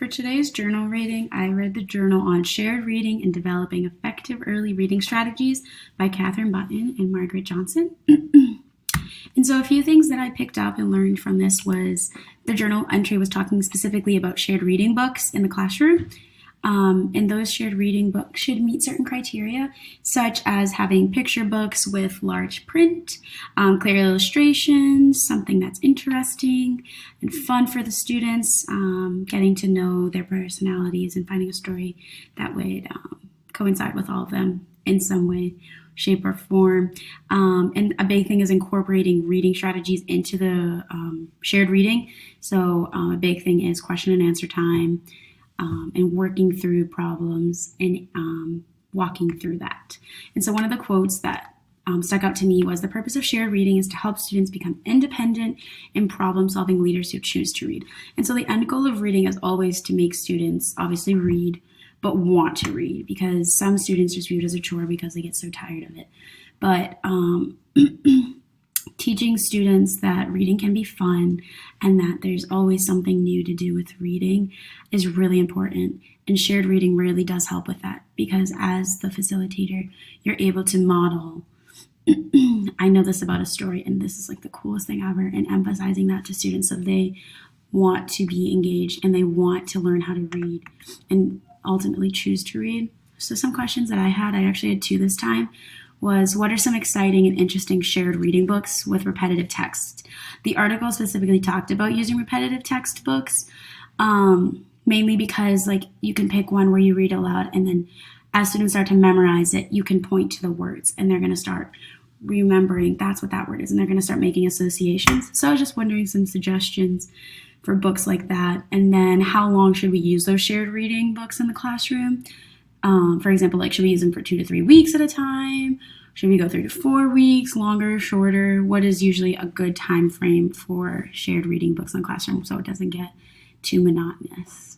today's journal reading, I read the journal on shared reading and developing effective early reading strategies by Catherine Button and Margaret Johnson. And so a few things that I picked up and learned from this was the journal entry was talking specifically about shared reading books in the classroom. And those shared reading books should meet certain criteria, such as having picture books with large print, clear illustrations, something that's interesting and fun for the students, getting to know their personalities and finding a story that would coincide with all of them in some way, shape, or form. And a big thing is incorporating reading strategies into the shared reading. So a big thing is question and answer time, and working through problems and walking through that. And so one of the quotes that stuck out to me was, the purpose of shared reading is to help students become independent and problem-solving leaders who choose to read. And so the end goal of reading is always to make students obviously read, but want to read, because some students just view it as a chore because they get so tired of it. But teaching students that reading can be fun and that there's always something new to do with reading is really important. And shared reading really does help with that, because as the facilitator, you're able to model, I know this about a story and this is like the coolest thing ever, and emphasizing that to students so they want to be engaged and they want to learn how to read and ultimately choose to read. So some questions that I actually had two this time, was what are some exciting and interesting shared reading books with repetitive text? The article specifically talked about using repetitive text books, mainly because like you can pick one where you read aloud, and then as students start to memorize it, you can point to the words and they're going to start remembering that's what that word is, and they're going to start making associations. So I was just wondering some suggestions for books like that. And then how long should we use those shared reading books in the classroom? For example, like should we use them for 2 to 3 weeks at a time? Should we go 3 to 4 weeks, longer, shorter? What is usually a good time frame for shared reading books in the classroom so it doesn't get too monotonous?